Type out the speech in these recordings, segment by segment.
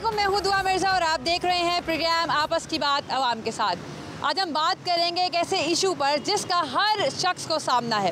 वालेकुम, मैं हूँ दुआ मिर्ज़ा और आप देख रहे हैं प्रोग्राम आपस की बात अवाम के साथ। आज हम बात करेंगे एक ऐसे इशू पर जिसका हर शख्स को सामना है।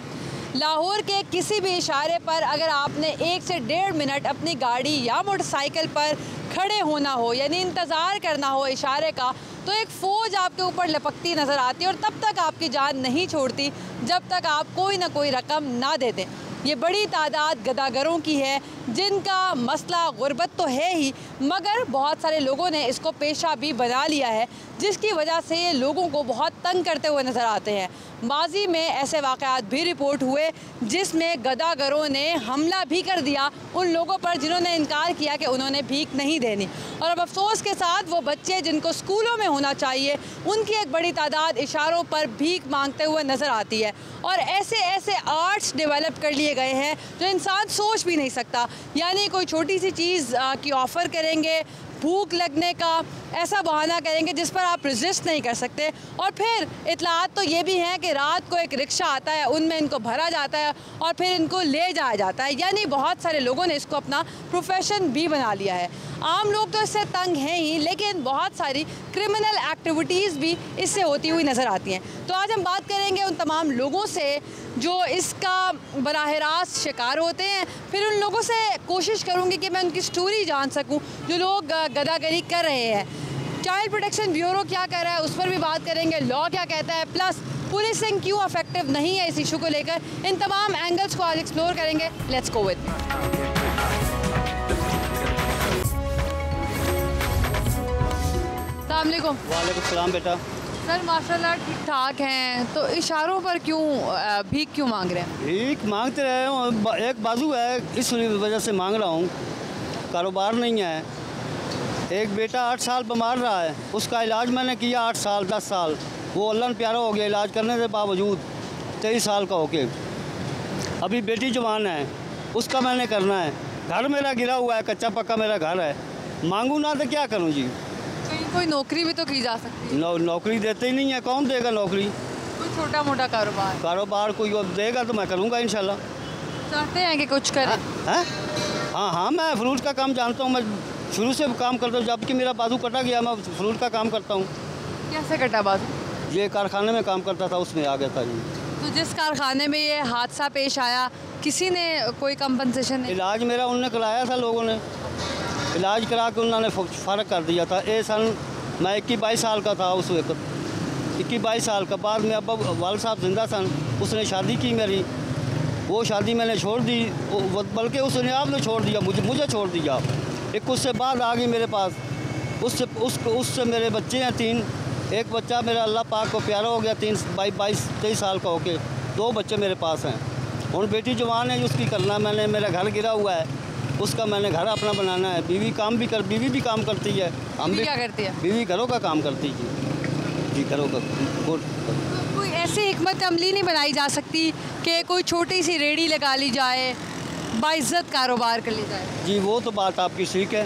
लाहौर के किसी भी इशारे पर अगर आपने 1 से 1.5 मिनट अपनी गाड़ी या मोटरसाइकिल पर खड़े होना हो, यानी इंतज़ार करना हो इशारे का, तो एक फ़ौज आपके ऊपर लपकती नज़र आती है और तब तक आपकी जान नहीं छोड़ती जब तक आप कोई ना कोई रकम ना दे दें। ये बड़ी तादाद गदागरों की है जिनका मसला गुर्बत तो है ही, मगर बहुत सारे लोगों ने इसको पेशा भी बना लिया है, जिसकी वजह से ये लोगों को बहुत तंग करते हुए नज़र आते हैं। माजी में ऐसे वाक़यात भी रिपोर्ट हुए जिसमें गदागरों ने हमला भी कर दिया उन लोगों पर जिन्होंने इनकार किया कि उन्होंने भीख नहीं देनी, और अब अफसोस के साथ वो बच्चे जिनको स्कूलों में होना चाहिए उनकी एक बड़ी तादाद इशारों पर भीख मांगते हुए नज़र आती है। और ऐसे ऐसे आर्ट्स डेवलप कर लिए गए हैं जो इंसान सोच भी नहीं सकता, यानी कोई छोटी सी चीज़ की ऑफ़र करेंगे, भूख लगने का ऐसा बहाना करेंगे जिस पर आप रेजिस्ट नहीं कर सकते, और फिर इतलात तो ये भी हैं कि रात को एक रिक्शा आता है, उनमें इनको भरा जाता है और फिर इनको ले जाया जाता है। यानी बहुत सारे लोगों ने इसको अपना प्रोफेशन भी बना लिया है। आम लोग तो इससे तंग हैं ही, लेकिन बहुत सारी क्रिमिनल एक्टिविटीज़ भी इससे होती हुई नज़र आती हैं। तो आज हम बात करेंगे उन तमाम लोगों से जो इसका बराह रास्त शिकार होते हैं, फिर उन लोगों से कोशिश करूँगी कि मैं उनकी स्टोरी जान सकूँ जो लोग गदागरी कर रहे हैं। चाइल्ड प्रोटेक्शन ब्यूरो क्या कर रहा है उस पर भी बात करेंगे, लॉ क्या कहता है, प्लस पुलिसिंग क्यों इफेक्टिव नहीं है इस इशू को लेकर। इन तमाम एंगल्स को आज एक्सप्लोर करेंगे। Let's go with. अस्सलामुअलैकुम। वालेकुम सलाम बेटा। सर माशाल्लाह ठीक ठाक हैं, तो इशारों पर क्यों भीख क्यों मांग रहे हैं? भीख मांगते रहे हूँ, एक बाजू है इस वजह से मांग रहा हूँ, कारोबार नहीं है। एक बेटा 8 साल बीमार रहा है, उसका इलाज मैंने किया 8 साल 10 साल, वो अल्लाह ने प्यारा हो गया इलाज करने के बावजूद 23 साल का होके। अभी बेटी जवान है, उसका मैंने करना है। घर मेरा गिरा हुआ है, कच्चा पक्का मेरा घर है, मांगू ना तो क्या करूँ जी। कहीं कोई नौकरी भी तो की जा सकती है। नौकरी देते ही नहीं है, कौन देगा नौकरी? कोई छोटा मोटा कारोबार कोई देगा तो मैं करूँगा इंशाल्लाह। चाहते हैं कि कुछ करें? हाँ, मैं फ्रूट का काम जानता हूँ, मैं शुरू से काम करता हूँ। जबकि मेरा बाजू कटा गया, मैं फ्रूट का काम करता हूँ। कैसे कटा बाजू? ये कारखाने में काम करता था, उसमें आ गया था जी। तो जिस कारखाने में ये हादसा पेश आया, किसी ने कोई कंपनसेशन नहीं? इलाज मेरा उनने कराया था, लोगों ने इलाज करा के उन्होंने फ़र्क कर दिया था। मैं 21-22 साल का था उस वक्त, 21-22 साल का। बाद में अब वाल साहब जिंदा सन, उसने शादी की मेरी, वो शादी मैंने छोड़ दी, बल्कि उसने आपने छोड़ दिया, मुझे छोड़ दिया। एक उससे बाद आ गई मेरे पास, उससे मेरे बच्चे हैं 3। एक बच्चा मेरा अल्लाह पाक को प्यारा हो गया 23 साल का होके, 2 बच्चे मेरे पास हैं। और बेटी जवान है, उसकी करना मैंने, मेरा घर गिरा हुआ है, उसका मैंने घर अपना बनाना है। बीवी भी काम करती है। हम भी क्या करती है? बीवी घरों का काम करती है जी, घरों का। कोई ऐसी हिकमत अमली नहीं बनाई जा सकती कि कोई छोटी सी रेडी लगा ली जाए, बाइज्जत कारोबार कर ली जाए? जी वो तो बात आपकी ठीक है।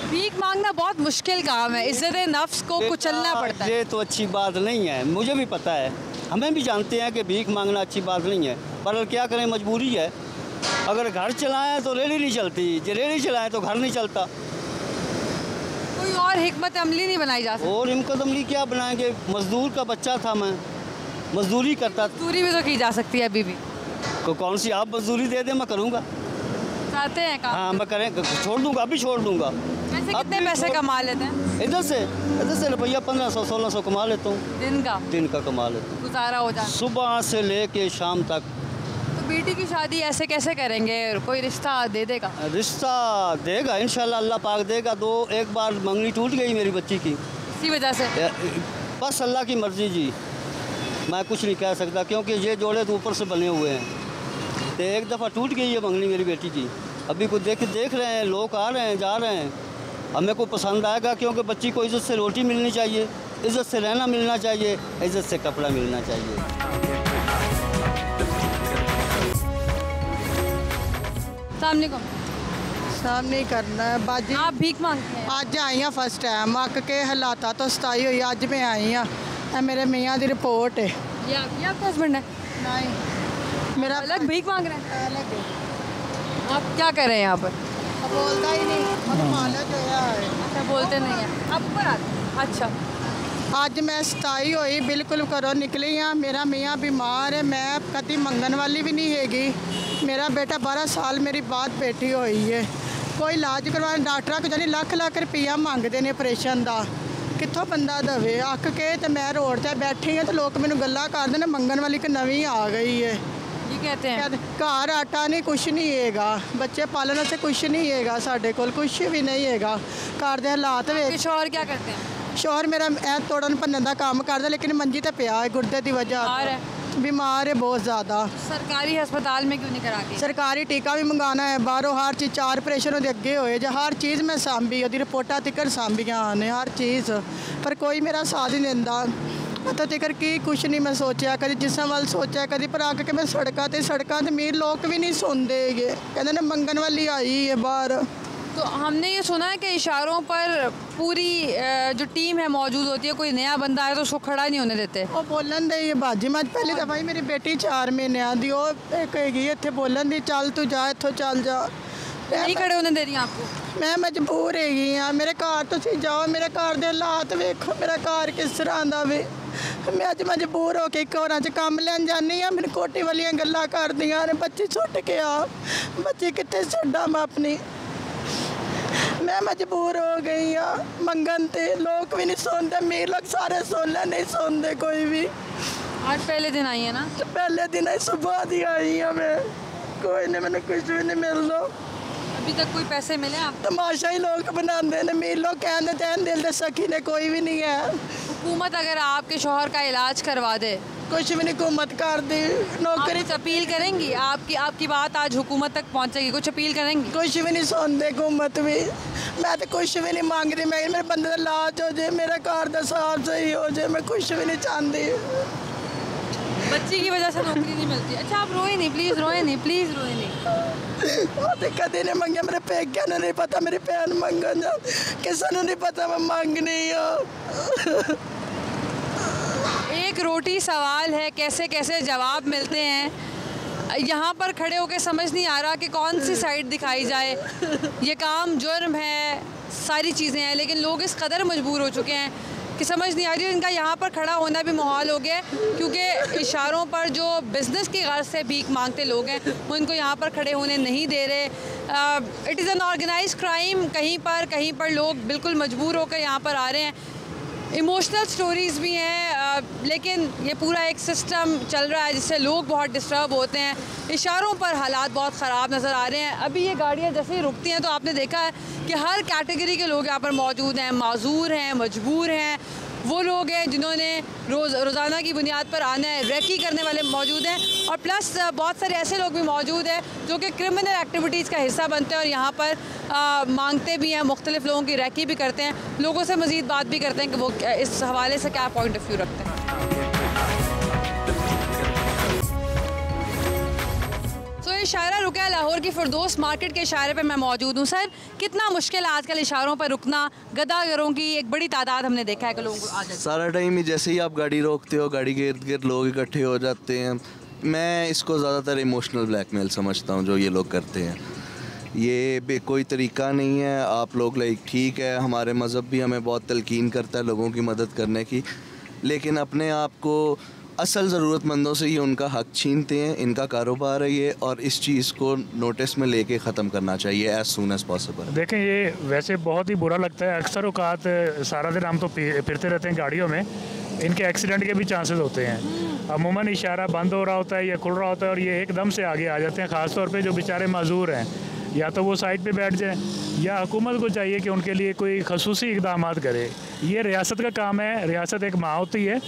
भीख मांगना बहुत मुश्किल काम है, इज्जत नफ्स को कुचलना पड़ता है। ये तो अच्छी बात नहीं है, मुझे भी पता है, हमें भी जानते हैं कि भीख मांगना अच्छी बात नहीं है, पर क्या करें, मजबूरी है। अगर घर चलाएं तो रेडी नहीं चलती, जो रेडी चलाएं तो घर नहीं चलता। कोई और हिकमत अमली नहीं बनाई जा सकती? और हिकमत अमली क्या बनाएंगे? मजदूर का बच्चा था, मैं मजदूरी करता था। मजदूरी भी तो की जा सकती है अभी भी। कौन सी आप मजदूरी दे दें, मैं करूँगा। चाहते हैं काम? हाँ मैं छोड़ दूँगा, अभी छोड़ दूँगा। वैसे कितने पैसे कमा लेते हैं? इधर से रुपया 1500-1600 कमा लेता हूँ दिन का कमा लेता हूँ, गुजारा हो जाता है सुबह से लेके शाम तक। तो बेटी की शादी ऐसे कैसे करेंगे? कोई रिश्ता दे देगा? रिश्ता देगा इंशाल्लाह, अल्लाह पाक देगा। एक बार मंगनी टूट गई मेरी बच्ची की, इसी वजह से। बस अल्लाह की मर्जी जी, मैं कुछ नहीं कह सकता, क्योंकि ये जोड़े तो ऊपर से बने हुए हैं। तो एक दफ़ा टूट गई है मंगनी मेरी बेटी की। अभी कुछ देख रहे हैं, लोग आ रहे हैं जा रहे हैं, हमें को पसंद आएगा, क्योंकि बच्ची को इज़्ज़त से रोटी मिलनी चाहिए, इज़्ज़त से रहना मिलना चाहिए, इज़्ज़त से कपड़ा मिलना चाहिए। सामने करना है बाजी। आप भीख मांगते हैं? अज आई हाँ फर्स्ट टाइम, अक के हालात तो सताई हुई, अज मैं आई हाँ। मेरे मियाँ की रिपोर्ट है। ये आपका हस्बैंड है? नहीं, मेरा अलग भीख मांग रहे हैं? अलग है। आप क्या कर रहे हैं यहाँ पर? बोलता ही नहीं मालक जो है। अच्छा, बोलते नहीं है। अब ऊपर आते। अच्छा, ਅੱਜ ਮੈਂ ਸਤਾਈ ਹੋਈ ਬਿਲਕੁਲ ਘਰੋਂ ਨਿਕਲੀ ਆ। ਮੇਰਾ ਮੀਆਂ ਬਿਮਾਰ ਹੈ, ਮੈਂ ਕਦੀ ਮੰਗਣ ਵਾਲੀ ਵੀ ਨਹੀਂ ਹੈਗੀ। ਮੇਰਾ ਬੇਟਾ 12 ਸਾਲ ਮੇਰੀ ਬਾਤ ਬੈਠੀ ਹੋਈ ਹੈ, ਕੋਈ ਇਲਾਜ ਕਰਵਾਉਣ ਡਾਕਟਰਾਂ ਕੋਲ ਜਾਨੀ ਲੱਖ ਲੱਖ ਰੁਪਈਆ ਮੰਗਦੇ ਨੇ ਆਪਰੇਸ਼ਨ ਦਾ, ਕਿੱਥੋਂ ਬੰਦਾ ਦੇਵੇ। ਅੱਕ ਕੇ ਤੇ ਮੈਂ ਰੋਡ 'ਤੇ ਬੈਠੀ ਹਾਂ ਤੇ ਲੋਕ ਮੈਨੂੰ ਗੱਲਾਂ ਕਰਦੇ ਨੇ ਮੰਗਣ ਵਾਲੀ ਇੱਕ ਨਵੀਂ ਆ ਗਈ ਹੈ। ये कहते हैं ਘਰ ਆਟਾ ਨਹੀਂ, ਕੁਛ ਨਹੀਂ ਹੈਗਾ, ਬੱਚੇ ਪਾਲਣ ਵਾਸਤੇ ਕੁਛ ਨਹੀਂ ਹੈਗਾ, ਸਾਡੇ ਕੋਲ ਕੁਛ ਵੀ ਨਹੀਂ ਹੈਗਾ। ਘਰ ਦੇ ਹਾਲਾਤ ਵੇਖ। शौहर क्या करते हैं? ਸ਼ੋਹਰ ਮੇਰਾ ਇਹ ਤੋੜਨ ਭੰਨਣ ਦਾ ਕੰਮ ਕਰਦਾ, ਲੇਕਿਨ ਮੰਜੀ ਤੇ ਪਿਆ ਹੈ ਗੁਰਦੇ ਦੀ ਵਜ੍ਹਾ ਤੋਂ। ਬਿਮਾਰ ਹੈ ਬਹੁਤ ਜ਼ਿਆਦਾ। सरकारी अस्पताल में क्यों नहीं करा के? ਸਰਕਾਰੀ ਟੀਕਾ ਵੀ ਮੰਗਾਉਣਾ ਹੈ ਬਾਹਰੋਂ, ਹਰ ਚੀਜ਼ 4 ਆਪਰੇਸ਼ਨ ਉਹਦੇ ਅੱਗੇ ਹੋਏ ਜਾਂ ਹਰ ਚੀਜ਼ ਮੈਂ ਸਾਂਭੀ, ਉਹਦੀ ਰਿਪੋਰਟਾਂ ਤਿੱਕਰ ਸਾਂਭੀਆਂ ਨੇ ਹਰ ਚੀਜ਼, ਪਰ ਕੋਈ ਮੇਰਾ ਸਾਥ ਨਹੀਂ ਦਿੰਦਾ। ਪਤਾ ਤਿੱਕਰ ਕੀ ਕੁਛ ਨਹੀਂ ਮੈਂ ਸੋਚਿਆ, ਕਦੀ ਜਿਸਮ ਵੱਲ ਸੋਚਿਆ, ਕਦੀ ਪਰ ਆ ਕੇ ਮੈਂ ਸੜਕਾਂ ਤੇ ਅਮੀਰ ਲੋਕ ਵੀ ਨਹੀਂ ਸੁਣਦੇ ਹੈਗੇ, ਕਹਿੰਦੇ ਨੇ ਮੰਗਣ ਵਾਲੀ ਆਈ ਹੈ ਬਾਹਰ। तो हमने ये सुना है कि इशारों पर पूरी जो टीम है मौजूद होती है, कोई नया बंदा आए तो उसको खड़ा नहीं होने देते। ਉਹ ਬੋਲਣ ਦੇ ਹੀ ਬਾਜੀ ਮੈਂ ਪਹਿਲੀ ਦਫਾ ਹੀ ਮੇਰੀ ਬੇਟੀ 4 ਮਹੀਨਿਆਂ ਦੀ, ਉਹ ਕਹੇਗੀ ਇੱਥੇ ਬੋਲਣ ਦੀ, ਚੱਲ ਤੂੰ ਜਾ ਇੱਥੋਂ ਚੱਲ ਜਾ। नहीं खड़े होने दे रही हैं आपको? ਮੈਂ ਮਜਬੂਰ ਹੈਗੀ ਆ, ਮੇਰੇ ਘਰ ਤੁਸੀਂ ਜਾਓ, ਮੇਰੇ ਘਰ ਦੇ ਹਾਲਾਤ ਵੇਖੋ, ਮੇਰਾ ਘਰ ਕਿਸ ਤਰ੍ਹਾਂ ਦਾ ਵੇ। ਮੈਂ ਅੱਜ ਮਜਬੂਰ ਹੋ ਕੇ ਘਰਾਂ 'ਚ ਕੰਮ ਲੈਣ ਜਾਂਦੀ ਆ, ਮੈਨੂੰ ਕੋਟੀ ਵਾਲੀਆਂ ਗੱਲਾਂ ਕਰਦੀਆਂ ਨੇ, ਬੱਚੀ ਛੁੱਟ ਕੇ ਆ, ਬੱਚੀ ਕਿੱਥੇ ਛੱਡਾਂ ਮੈਂ ਆਪਣੀ। मैं मजबूर हो गई हाँ मंगन ते, लोग भी नहीं सुनते, अमीर लोग सारे सुन ले, नहीं सुनते कोई भी। आज पहले दिन आई है ना? पहले दिन ही सुबह दी आई हाँ मैं, कोई नहीं, मैंने कुछ भी नहीं मिल रहा अभी तक। कोई पैसे मिले आपको? तमाशा ही लोग बनाते हैं, अमीर लोग कहते हैं दिल दे सकी ने कोई भी नहीं है। हुकूमत अगर आपके शौहर का इलाज करवा दे, कुछ भी नहीं हुकूमत कर दी, नौकरी कुछ अपील करेंगी? आपकी बात आज हुकूमत तक पहुंचेगी, कुछ अपील करेंगी? कुछ भी नहीं सुनते हुकूमत भी। मैं तो कुछ भी नहीं मांग रही, मैं मेरे बंदे का इलाज हो जाए, मेरा घर का साफ सही हो जाए, मैं कुछ भी नहीं चाहती। बच्ची की वजह से नौकरी नहीं मिलती। अच्छा, आप रोए नहीं, प्लीज़ रोए नहीं, प्लीज़ रोए नहीं। कभी नहीं मंगे, मेरे पेकिया ने नहीं पता मेरी भैन मंगन जा, किसी ने नहीं पता मैं मांगनी हूँ। एक रोटी सवाल है, कैसे कैसे जवाब मिलते हैं। यहाँ पर खड़े होकर समझ नहीं आ रहा कि कौन सी साइड दिखाई जाए। ये काम जुर्म है, सारी चीज़ें हैं, लेकिन लोग इस कदर मजबूर हो चुके हैं कि समझ नहीं आ रही। इनका यहाँ पर खड़ा होना भी माहौल हो गया, क्योंकि इशारों पर जो बिज़नेस की गर्ज से भीख मांगते लोग हैं वो इनको यहाँ पर खड़े होने नहीं दे रहे। It is an organise crime. कहीं पर लोग बिल्कुल मजबूर होकर यहाँ पर आ रहे हैं। इमोशनल स्टोरीज़ भी हैं, लेकिन ये पूरा एक सिस्टम चल रहा है जिससे लोग बहुत डिस्टर्ब होते हैं। इशारों पर हालात बहुत ख़राब नज़र आ रहे हैं। अभी ये गाड़ियाँ जैसे ही रुकती हैं तो आपने देखा है कि हर कैटेगरी के लोग यहाँ पर मौजूद हैं। माजूर हैं, मजबूर हैं, वो लोग हैं जिन्होंने रोज़ाना की बुनियाद पर आना है, रेकी करने वाले मौजूद हैं, और प्लस बहुत सारे ऐसे लोग भी मौजूद हैं जो कि क्रिमिनल एक्टिविटीज़ का हिस्सा बनते हैं और यहाँ पर मांगते भी हैं, मुख्तलिफ लोगों की रेकी भी करते हैं। लोगों से मज़ीद बात भी करते हैं कि वो इस हवाले से क्या पॉइंट ऑफ व्यू रखते हैं। तो इशारा रुका है लाहौर की फिरदौस मार्केट के इशारे पे मैं मौजूद हूँ। सर, कितना मुश्किल है आजकल इशारों पर रुकना? गदागरों की एक बड़ी तादाद हमने देखा है कि लोगों को आ जाती है। सारा टाइम ही जैसे ही आप गाड़ी रोकते हो, गाड़ी के इर्द गिर्द लोग इकट्ठे हो जाते हैं। मैं इसको ज़्यादातर इमोशनल ब्लैकमेल समझता हूँ जो ये लोग करते हैं। ये कोई तरीका नहीं है। आप लोग लाइक ठीक है, हमारे मज़हब भी हमें बहुत तलकीन करता है लोगों की मदद करने की, लेकिन अपने आप को असल ज़रूरतमंदों से ये उनका हक छीनते हैं। इनका कारोबार है ये, और इस चीज़ को नोटिस में लेके ख़त्म करना चाहिए एज़ सून एज़ पॉसिबल। देखें, ये वैसे बहुत ही बुरा लगता है। अक्सर औकात सारा दिन हम तो फिरते रहते हैं गाड़ियों में, इनके एक्सीडेंट के भी चांसेस होते हैं। अमूमन इशारा बंद हो रहा होता है या खुल रहा होता है और ये एकदम से आगे आ जाते हैं। ख़ास तौर पे जो बेचारे माजूर हैं, या तो वो साइड पे बैठ जाएं, या हुकूमत को चाहिए कि उनके लिए कोई खसूसी इक़दाम करे। ये रियासत का काम है, रियासत एक माँ होती है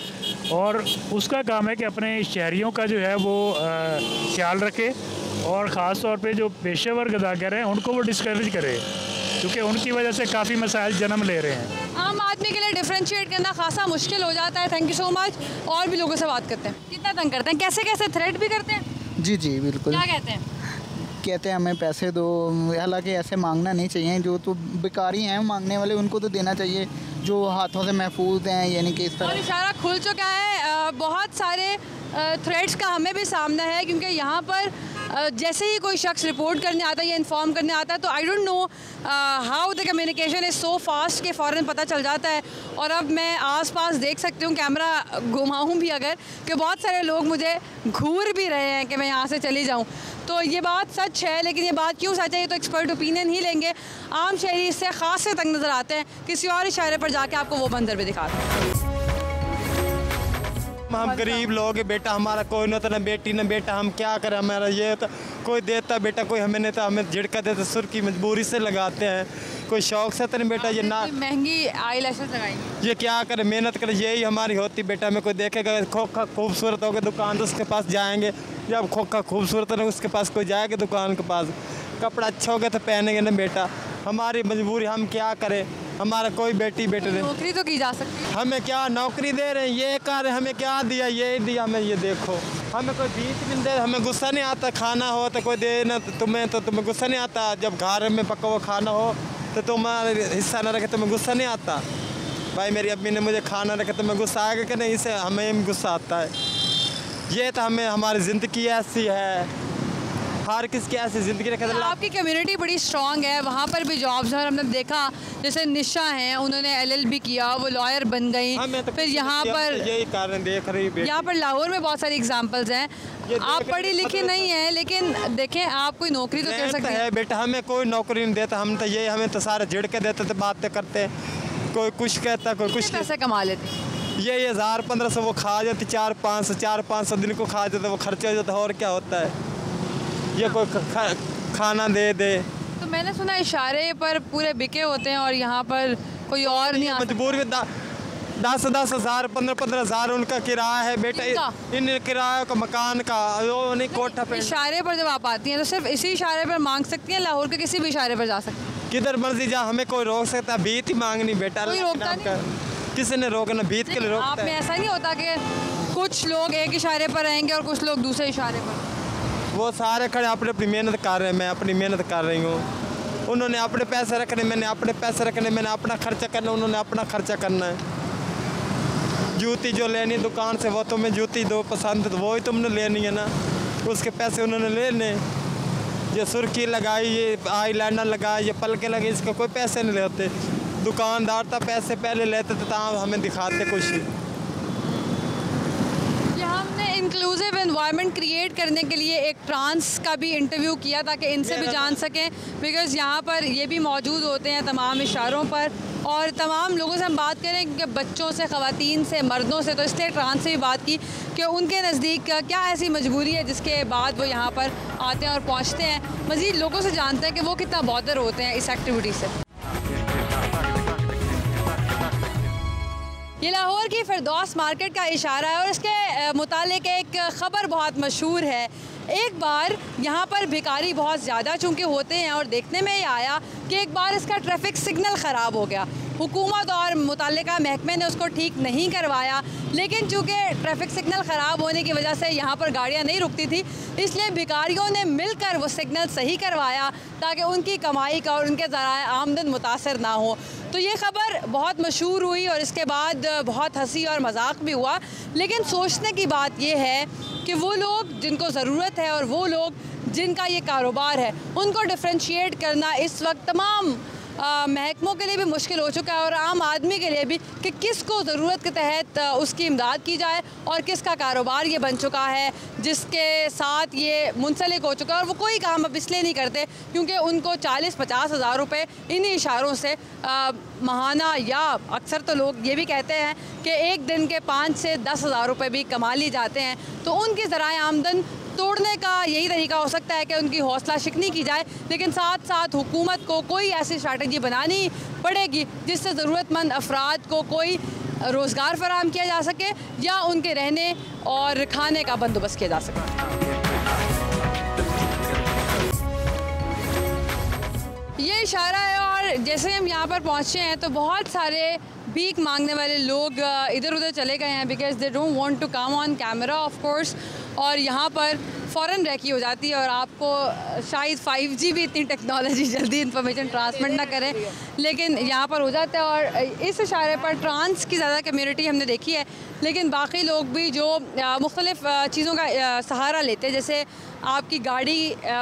और उसका काम है कि अपने शहरियों का जो है वो ख्याल रखे, और ख़ास तौर पे जो पेशेवर गदागर हैं उनको वो डिस्करेज करे, क्योंकि उनकी वजह से काफ़ी मसाइल जन्म ले रहे हैं। आम आदमी के लिए डिफ्रेंशिएट करना खासा मुश्किल हो जाता है। Thank you so much. और भी लोगों से बात करते हैं, कितना तंग करते हैं, कैसे कैसे थ्रेट भी करते हैं? जी जी बिल्कुल। क्या कहते हैं? कहते हैं हमें पैसे दो, हालांकि ऐसे मांगना नहीं चाहिए। जो तो बेकारी हैं मांगने वाले, उनको तो देना चाहिए जो हाथों से महफूज हैं, यानी कि इस और तरह। इशारा खुल चुका है। बहुत सारे थ्रेड्स का हमें भी सामना है, क्योंकि यहाँ पर जैसे ही कोई शख्स रिपोर्ट करने आता है या इन्फॉर्म करने आता है तो I don't know how the communication is so fast कि फ़ौरन पता चल जाता है। और अब मैं आसपास देख सकती हूँ, कैमरा घुमाऊँ भी अगर, कि बहुत सारे लोग मुझे घूर भी रहे हैं कि मैं यहाँ से चली जाऊँ। तो ये बात सच है, लेकिन ये बात क्यों सच है ये तो एक्सपर्ट ओपिनियन ही लेंगे। आम शहरी इससे ख़ास से तंग नज़र आते हैं। किसी और इशारे पर जाके आपको वो मंजर भी दिखाते हैं। हम गरीब लोग हैं बेटा, हमारा कोई न तो न बेटी न बेटा, हम क्या करें। हमारा ये तो कोई देता बेटा, कोई हमें नहीं, तो हमें झिड़का देता, सुर्खी मजबूरी से लगाते हैं, कोई शौक से तो नहीं बेटा। ये ना महंगी आई लैशेस लगाएंगे, ये क्या करें, मेहनत करें, यही हमारी होती बेटा। हमें कोई देखेगा खोखा खूबसूरत होगा दुकान तो उसके पास जाएंगे, जब खोखा खूबसूरत है उसके पास कोई जाएगा दुकान के पास, कपड़ा अच्छा होगा तो पहनेंगे ना बेटा। हमारी मजबूरी, हम क्या करें, हमारा कोई बेटी बेटे नहीं। नौकरी तो की जा सकती है। हमें क्या नौकरी दे रहे हैं, ये कर हमें क्या दिया, ये दिया हमें, ये देखो हमें कोई बीच भी दे, हमें गुस्सा नहीं आता। खाना हो तो कोई दे ना तुम्हें, तो तुम्हें गुस्सा नहीं आता। जब घर में पका हुआ खाना हो तो तुम्हारा हिस्सा ना रखे, तुम्हें गुस्सा नहीं आता। भाई मेरी अम्मी ने मुझे खाना रखा, तुम्हें गुस्सा आएगा कि नहीं, इसे हमें गुस्सा आता है। ये तो हमें, हमारी ज़िंदगी ऐसी है, हर किसकी ऐसी ज़िंदगी रखे। आपकी कम्युनिटी बड़ी स्ट्रॉन्ग है, वहाँ पर भी जॉब्स हैं। हमने देखा जैसे निशा हैं, उन्होंने LLB किया, वो लॉयर बन गई। तो फिर यहाँ पर यही कारण देख रही, यहाँ पर लाहौर में बहुत सारी एग्जांपल्स हैं। आप पढ़ी लिखी नहीं हैं, लेकिन देखें आप कोई नौकरी तो कर सकते हैं बेटा। हमें कोई नौकरी नहीं देता, हम तो ये, हमें तो सारे झिड़के देते थे, बातें करते, कोई कुछ कहता, कोई कुछ। पैसे कमा लेते, ये 1000-1500 वो खा जाती, 400-500 दिन को खा जाते, वो खर्चे हो जाता, और क्या होता है। ये कोई खाना दे दे। तो मैंने सुना इशारे पर पूरे बिके होते हैं और यहाँ पर कोई और नहीं मजबूर भी 10-10 हज़ार 15-15 हज़ार उनका किराया है बेटा। इन किराया का मकान का वो नहीं, कोठा पे। इशारे पर जब आप आती हैं तो सिर्फ इसी इशारे पर मांग सकती हैं, लाहौर के किसी भी इशारे पर जा सकती हैं? किधर मर्जी जा, हमें कोई रोक सकता है। भीत ही मांगनी बेटा, कोई रोकता नहीं। किसी ने रोकना, भीत के लिए रोकता है। आप में ऐसा नहीं होता कि कुछ लोग एक इशारे पर रहेंगे और कुछ लोग दूसरे इशारे पर? वो सारे खड़े अपनी अपनी मेहनत कर रहे हैं, मैं अपनी मेहनत कर रही हूँ। उन्होंने अपने पैसे रखने, मैंने अपने पैसे रखने, मैंने अपना खर्चा करना, उन्होंने अपना खर्चा करना है। जूती जो लेनी दुकान से, वो तुम्हें जूती दो पसंद तो वो ही तुमने लेनी है ना, उसके पैसे उन्होंने लेने। ये सुर्खी लगाई, ये आई लाइनर लगाई, ये पलके लगे, इसका कोई पैसे नहीं लेते। दुकानदार था पैसे पहले लेते थे, तहाँ हमें दिखाते कुछ। हमने इंक्लूसिव एनवायरनमेंट क्रिएट करने के लिए एक ट्रांस का भी इंटरव्यू किया ताकि इनसे भी जान सकें, बिकॉज़ यहाँ पर ये भी मौजूद होते हैं तमाम इशारों पर, और तमाम लोगों से हम बात करें क्योंकि बच्चों से, ख़वातीन से, मर्दों से, तो इसलिए ट्रांस से भी बात की कि उनके नज़दीक क्या ऐसी मजबूरी है जिसके बाद वो यहाँ पर आते हैं और पहुँचते हैं। मज़ीद लोगों से जानते हैं कि वो कितना बॉदर होते हैं इस एक्टिविटी से। ये लाहौर की फिरदौस मार्केट का इशारा है और इसके मुतालिक एक ख़बर बहुत मशहूर है। एक बार यहाँ पर भिखारी बहुत ज़्यादा चूँकि होते हैं और देखने में ये आया कि एक बार इसका ट्रैफिक सिग्नल ख़राब हो गया। हुकूमत और मुतल्लिका महकमे ने उसको ठीक नहीं करवाया, लेकिन चूँकि ट्रैफिक सिग्नल ख़राब होने की वजह से यहाँ पर गाड़ियाँ नहीं रुकती थी, इसलिए भिखारियों ने मिलकर वो सिग्नल सही करवाया ताकि उनकी कमाई का और उनके ज़राए आमदन मुतासर ना हो। तो ये ख़बर बहुत मशहूर हुई और इसके बाद बहुत हंसी और मजाक भी हुआ। लेकिन सोचने की बात यह है कि वो लोग जिनको ज़रूरत है और वो लोग जिनका ये कारोबार है, उनको डिफ्रेंशिएट करना इस वक्त तमाम महकमों के लिए भी मुश्किल हो चुका है और आम आदमी के लिए भी कि किसको ज़रूरत के तहत उसकी इमदाद की जाए और किसका कारोबार ये बन चुका है जिसके साथ ये मुंसलिक हो चुका है। और वो कोई काम अब इसलिए नहीं करते क्योंकि उनको 40-50 हज़ार रुपये इन्हीं इशारों से माहाना, या अक्सर तो लोग ये भी कहते हैं कि एक दिन के 5 से 10 हज़ार रुपये भी कमा ली जाते हैं। तो उनकी ज़राए आमदन तोड़ने का यही तरीका हो सकता है कि उनकी हौसला शिकनी की जाए, लेकिन साथ साथ हुकूमत को कोई ऐसी स्ट्रैटेजी बनानी पड़ेगी जिससे ज़रूरतमंद अफराद को कोई रोज़गार फराहम किया जा सके या उनके रहने और खाने का बंदोबस्त किया जा सके। ये इशारा है और जैसे हम यहाँ पर पहुँचे हैं तो बहुत सारे भीख मांगने वाले लोग इधर उधर चले गए हैं because they don't want to come on camera of course. और यहाँ पर फ़ौरन रैकी हो जाती है और आपको शायद 5G भी इतनी टेक्नोलॉजी जल्दी इंफॉर्मेशन ट्रांसमिट ना करे, लेकिन यहाँ पर हो जाता है। और इस इशारे पर ट्रांस की ज़्यादा कम्युनिटी हमने देखी है, लेकिन बाकी लोग भी जो मुख्तलिफ़ चीज़ों का सहारा लेते हैं, जैसे आपकी गाड़ी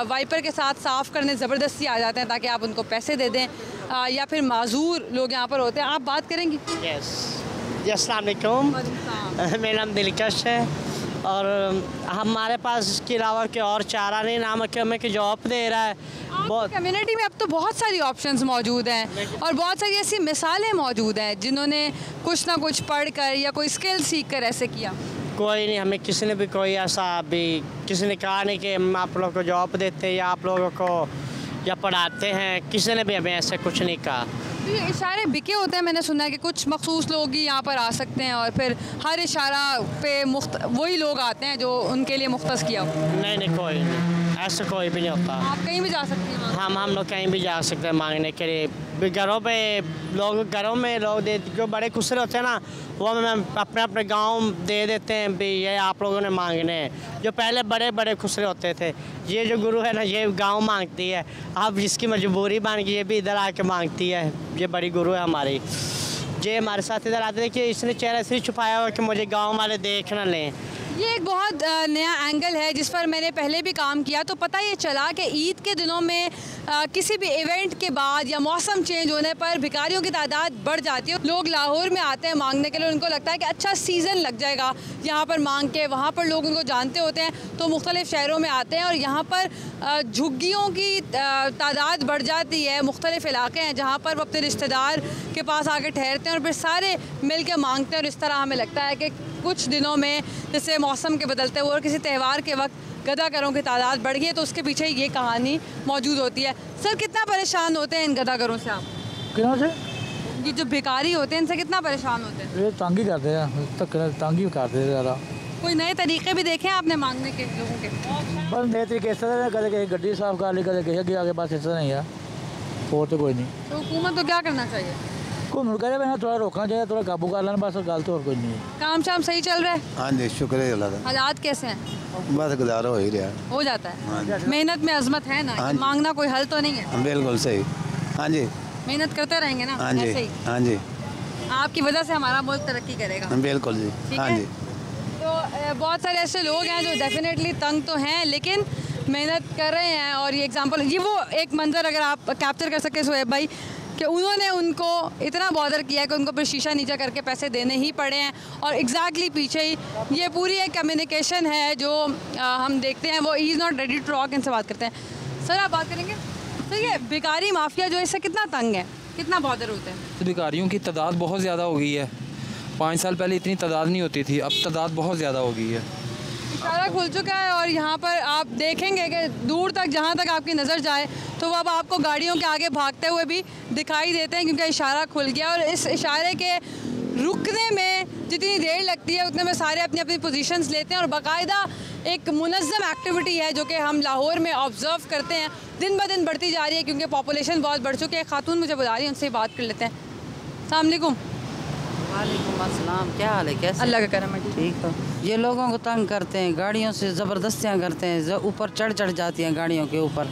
वाइपर के साथ साफ़ करने ज़बरदस्ती आ जाते हैं ताकि आप उनको पैसे दे दें, या फिर माजूर लोग यहाँ पर होते हैं। आप बात करेंगी? यस जी, अस्सलाम वालेकुम। मेरा नाम दिलकश है और हमारे पास इसके अलावा कोई और चारा नहीं, नाम कि हमें कि जॉब दे रहा है। बहुत कम्युनिटी में अब तो बहुत सारी ऑप्शंस मौजूद हैं और बहुत सारी ऐसी मिसालें मौजूद हैं जिन्होंने कुछ ना कुछ पढ़ कर या कोई स्किल सीख कर ऐसे किया। कोई नहीं, हमें किसी ने भी कोई ऐसा भी किसी ने कहा नहीं कि हम आप लोगों को जॉब देते हैं या आप लोगों को या पढ़ाते हैं, किसी ने भी हमें ऐसे कुछ नहीं कहा। तो ये इशारे बिके होते हैं, मैंने सुना है कि कुछ मखसूस लोग ही यहाँ पर आ सकते हैं और फिर हर इशारा पे वही लोग आते हैं जो उनके लिए मुख्तस किया हो। नहीं नहीं, कोई नहीं, ऐसा कोई भी नहीं होता। आप कहीं भी जा सकते हैं? हम लोग कहीं भी जा सकते हैं मांगने के लिए। घरों में लोग दे, जो बड़े खुसरे होते हैं ना, वो हमें अपने अपने गांव दे देते हैं भी ये आप लोगों ने मांगने हैं। जो पहले बड़े बड़े खुसरे होते थे, ये जो गुरु है ना, ये गांव मांगती है। अब जिसकी मजबूरी बन गई, ये भी इधर आके मांगती है। ये बड़ी गुरु है हमारी। ये हमारे साथ इधर आते थे कि इसने चेहरा इसलिए छुपाया हुआ कि मुझे गाँव वाले देख ना लें। ये एक बहुत नया एंगल है जिस पर मैंने पहले भी काम किया, तो पता ये चला कि ईद के दिनों में किसी भी इवेंट के बाद या मौसम चेंज होने पर भिखारियों की तादाद बढ़ जाती है। लोग लाहौर में आते हैं मांगने के लिए, उनको लगता है कि अच्छा सीज़न लग जाएगा यहाँ पर मांग के। वहाँ पर लोग उनको जानते होते हैं तो मुख्तलिफ़ शहरों में आते हैं और यहाँ पर झुग्गियों की तादाद बढ़ जाती है। मुख्तलिफ़ इलाके हैं जहाँ पर वो अपने रिश्तेदार के पास आके ठहरते हैं और फिर सारे मिल के मांगते हैं। और इस तरह हमें लगता है कि कुछ दिनों में जैसे मौसम के बदलते हुए और किसी त्यौहार के वक्त गदागरों की तादाद बढ़ गई है, तो उसके पीछे ये कहानी मौजूद होती है। सर, कितना परेशान होते हैं इन गदागरों से आप? कितना से? ये जो भिखारी होते हैं इनसे कितना परेशान होते हैं? ये तंग ही करते हैं, तंग ही करते हैं ज़्यादा। कोई नए तरीके भी देखे आपने मांगने के लोगों के? बस नए तरीके इस तरह कदे कहीं गड्डी साफ कर ली, कदे कहीं आगे बस इस तरह नहीं है, और तो कोई नहीं। तो हुकूमत को क्या करना चाहिए? घूमन करे मैं थोड़ा रोकना चाहिए, थोड़ा काबू कर लेना, बस गल तो और कोई नहीं है। काम शाम सही चल रहा है? हाँ जी, शुक्र है अल्लाह का। हालात कैसे हैं? बस गुजारा हो ही रहा हो जाता है। हाँ मेहनत में अजमत है ना, हाँ मांगना कोई हल तो नहीं है। बिल्कुल सही। हाँ जी, मेहनत करते रहेंगे ना, हाँ जी, ऐसे ही। हाँ जी, आपकी वजह से हमारा मुल्क तरक्की करेगा। बिल्कुल जी। ठीक हाँ है? जी। तो बहुत सारे ऐसे लोग हैं जो डेफिनेटली तंग तो हैं लेकिन मेहनत कर रहे हैं। और ये एग्जांपल, ये वो एक मंजर अगर आप कैप्चर कर सके सुहेब भाई, कि उन्होंने उनको इतना बॉदर किया कि उनको फिर शीशा नीचा करके पैसे देने ही पड़े हैं। और एग्जैक्टली पीछे ही ये पूरी एक कम्युनिकेशन है जो हम देखते हैं। वो is not ready to talk, इनसे बात करते हैं। सर, आप बात करेंगे? सर, ये भिखारी माफिया जो है इससे कितना तंग है, कितना बॉदर होते हैं? भिखारियों की तादाद बहुत ज़्यादा हो गई है। 5 साल पहले इतनी तादाद नहीं होती थी, अब तादाद बहुत ज़्यादा हो गई है। इशारा खुल चुका है और यहाँ पर आप देखेंगे कि दूर तक जहाँ तक आपकी नज़र जाए तो वो अब आपको गाड़ियों के आगे भागते हुए भी दिखाई देते हैं क्योंकि इशारा खुल गया। और इस इशारे के रुकने में जितनी देर लगती है उतने में सारे अपनी अपनी पोजीशंस लेते हैं और बाकायदा एक मुनज़्ज़म एक्टिविटी है जो कि हम लाहौर में ऑब्ज़र्व करते हैं। दिन ब दिन बढ़ती जा रही है क्योंकि पॉपुलेशन बहुत बढ़ चुकी है। खातून मुझे बता रही है, उनसे बात कर लेते हैं। अस्सलाम वालेकुम। वालेकुम अस्सलाम, क्या हाल है? कैसे? अल्लाह का करम है। ठीक हो? ये लोगों को तंग करते हैं, गाड़ियों से ज़बरदस्तियाँ करते हैं, ऊपर चढ़ जाती हैं गाड़ियों के ऊपर।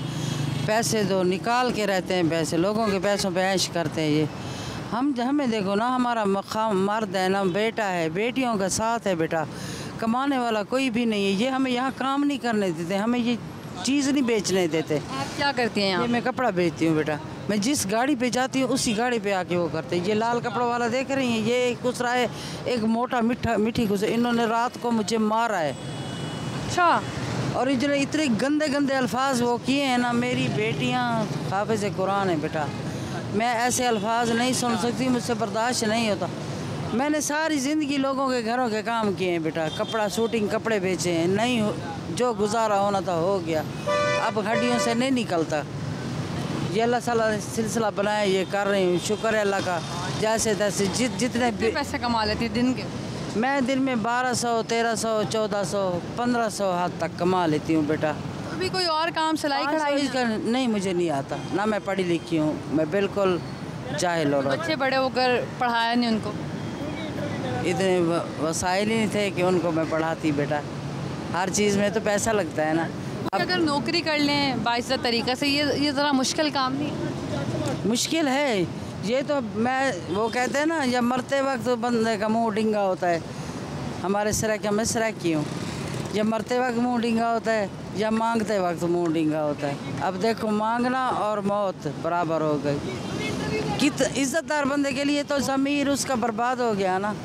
पैसे दो, निकाल के रहते हैं पैसे, लोगों के पैसों पे ऐश करते हैं। ये हमें देखो ना, हमारा मकाम मर्द है ना, बेटा है, बेटियों का साथ है बेटा, कमाने वाला कोई भी नहीं है। ये हमें यहाँ काम नहीं करने देते, हमें ये चीज़ नहीं बेचने देते। आप क्या करती हैं यहाँ? ये मैं कपड़ा बेचती हूँ बेटा। मैं जिस गाड़ी पे जाती हूँ उसी गाड़ी पे आके वो करते हैं। ये लाल कपड़ों वाला देख रही हैं, ये एक गुजरा है, एक मोटा मीठी गुजरा, इन्होंने रात को मुझे मारा है। अच्छा। और इतने गंदे गंदे अल्फाज वो किए हैं ना। मेरी बेटियाँ हाफिज़ कुरान है बेटा, मैं ऐसे अल्फाज नहीं सुन सकती, मुझसे बर्दाश्त नहीं होता। मैंने सारी ज़िंदगी लोगों के घरों के काम किए हैं बेटा, कपड़ा शूटिंग कपड़े बेचे हैं, नहीं जो गुजारा होना था हो गया, अब हड्डियों से नहीं निकलता। ये अल्लाह ताला ने सिलसिला बनाया, ये कर रही हूँ, शुक्र है अल्लाह का। जैसे तैसे जितने पैसे कमा लेती है दिन के? मैं दिन में 1200, 1300, 1400, 1500 हाथ तक कमा लेती हूँ बेटा। अभी कोई और काम सिलाई कढ़ाई नहीं, मुझे नहीं आता ना, मैं पढ़ी लिखी हूँ, मैं बिल्कुल जाहिल हो रहा हूँ। बच्चे बड़े होकर पढ़ाया नहीं उनको? इतने वसाइल ही नहीं थे कि उनको मैं पढ़ाती बेटा। हर चीज़ में तो पैसा लगता है ना। अगर नौकरी कर लें बाइज़्ज़त तरीक़े से, ये ज़रा मुश्किल काम नहीं है? मुश्किल है ये तो। मैं वो कहते हैं ना, जब मरते वक्त बंदे का मुँह डिंगा होता है। हमारे सराय मैं सराकी हूँ। जब मरते वक्त मुँह डिंगा होता है, जब मांगते वक्त मुँह डिंगा होता है। अब देखो, मांगना और मौत बराबर हो गई। कित इज़्ज़तदार बंदे के लिए तो ज़मीर उसका बर्बाद हो गया ना।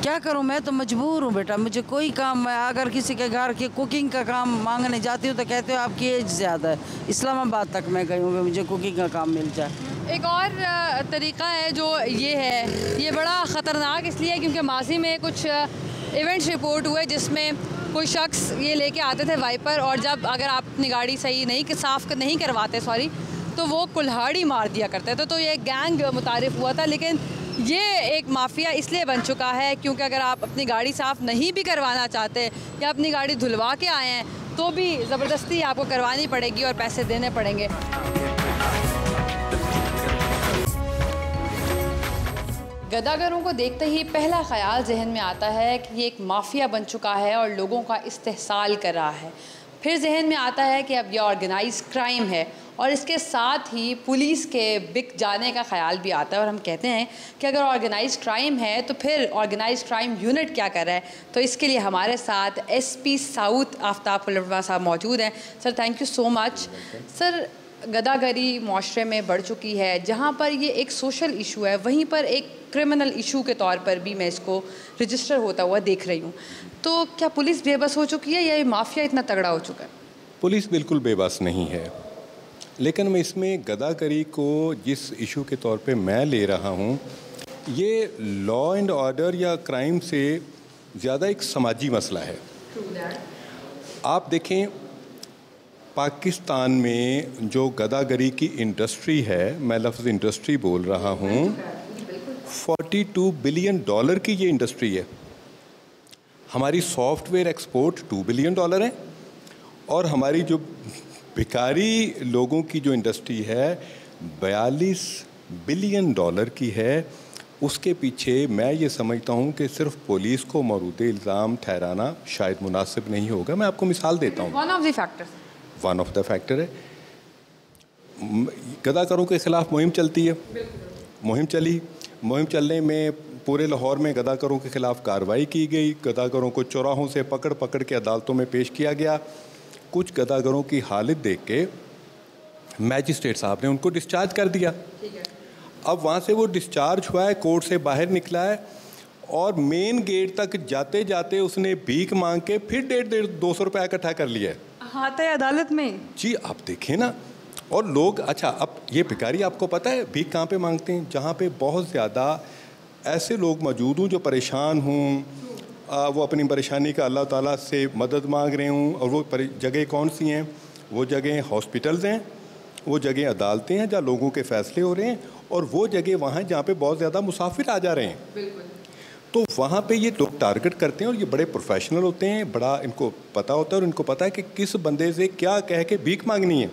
क्या करूं, मैं तो मजबूर हूं बेटा। मुझे कोई काम, मैं अगर किसी के घर की कुकिंग का काम मांगने जाती हूं तो कहते हो आपकी एज ज़्यादा है। इस्लामाबाद तक मैं गई हूँ कि मुझे कुकिंग का काम मिल जाए। एक और तरीक़ा है जो ये है, ये बड़ा ख़तरनाक इसलिए क्योंकि माजी में कुछ इवेंट्स रिपोर्ट हुए जिसमें कोई शख्स ये लेके आते थे वाइपर, और जब अगर आप अपनी गाड़ी सही नहीं साफ़ नहीं करवाते तो वो कुल्हाड़ी मार दिया करते थे। तो ये गैंग मुतारिफ़ हुआ था, लेकिन ये एक माफिया इसलिए बन चुका है क्योंकि अगर आप अपनी गाड़ी साफ़ नहीं भी करवाना चाहते या अपनी गाड़ी धुलवा के आए हैं तो भी ज़बरदस्ती आपको करवानी पड़ेगी और पैसे देने पड़ेंगे। गदागरों को देखते ही पहला ख्याल जहन में आता है कि ये एक माफिया बन चुका है और लोगों का इस्तेहसाल कर रहा है। फिर जहन में आता है कि अब यह ऑर्गेनाइज क्राइम है, और इसके साथ ही पुलिस के बिक जाने का ख्याल भी आता है। और हम कहते हैं कि अगर ऑर्गेनाइज क्राइम है तो फिर ऑर्गेनाइज क्राइम यूनिट क्या कर रहा है। तो इसके लिए हमारे साथ SP साउथ आफ्ताब पुलवा साहब मौजूद हैं। Sir, thank you so much. Sir, गदागरी माशरे में बढ़ चुकी है। जहाँ पर ये एक सोशल इशू है, वहीं पर एक क्रिमिनल इशू के तौर पर भी मैं इसको रजिस्टर होता हुआ देख रही हूँ। तो क्या पुलिस बेबस हो चुकी है या ये माफिया इतना तगड़ा हो चुका है? पुलिस बिल्कुल बेबस नहीं है, लेकिन मैं इसमें गदागरी को जिस इशू के तौर पे मैं ले रहा हूँ, ये लॉ एंड ऑर्डर या क्राइम से ज़्यादा एक समाजी मसला है। आप देखें, पाकिस्तान में जो गदागरी की इंडस्ट्री है, मैं लफ्ज़ इंडस्ट्री बोल रहा हूँ, $42 बिलियन की ये इंडस्ट्री है। हमारी सॉफ्टवेयर एक्सपोर्ट $2 बिलियन है, और हमारी जो भिखारी लोगों की जो इंडस्ट्री है $42 बिलियन की है। उसके पीछे मैं ये समझता हूँ कि सिर्फ पुलिस को मौरूदे इल्ज़ाम ठहराना शायद मुनासिब नहीं होगा। मैं आपको मिसाल देता हूँ। वन ऑफ द फैक्टर है। गदाकारों के ख़िलाफ़ मुहिम चलती है। मुहिम चलने में पूरे लाहौर में गदाकारों के ख़िलाफ़ कार्रवाई की गई। गदाकारों को चौराहों से पकड़ के अदालतों में पेश किया गया। कुछ गदागरों की हालत देख के मैजिस्ट्रेट साहब ने उनको डिस्चार्ज कर दिया। अब वहाँ से वो डिस्चार्ज हुआ है, कोर्ट से बाहर निकला है, और मेन गेट तक जाते जाते उसने भीख मांग के फिर 150-200 रुपये इकट्ठा कर लिया है। हाँ, तो अदालत में जी आप देखें ना। और लोग, अच्छा, अब ये भिखारी आपको पता है भीख कहाँ पे मांगते हैं? जहाँ पे बहुत ज़्यादा ऐसे लोग मौजूद हों जो परेशान हों, वो अपनी परेशानी का अल्लाह ताला से मदद मांग रहे हों। और वो जगह कौन सी हैं? वो जगह हॉस्पिटल्स हैं, वो जगह अदालतें हैं जहाँ लोगों के फ़ैसले हो रहे हैं, और वो जगह वहाँ हैं जहाँ पे बहुत ज़्यादा मुसाफिर आ जा रहे हैं। तो वहाँ पे ये लोग टारगेट करते हैं, और ये बड़े प्रोफेशनल होते हैं, बड़ा इनको पता होता है, और इनको पता है कि किस बंदे से क्या कह के भीख मांगनी है।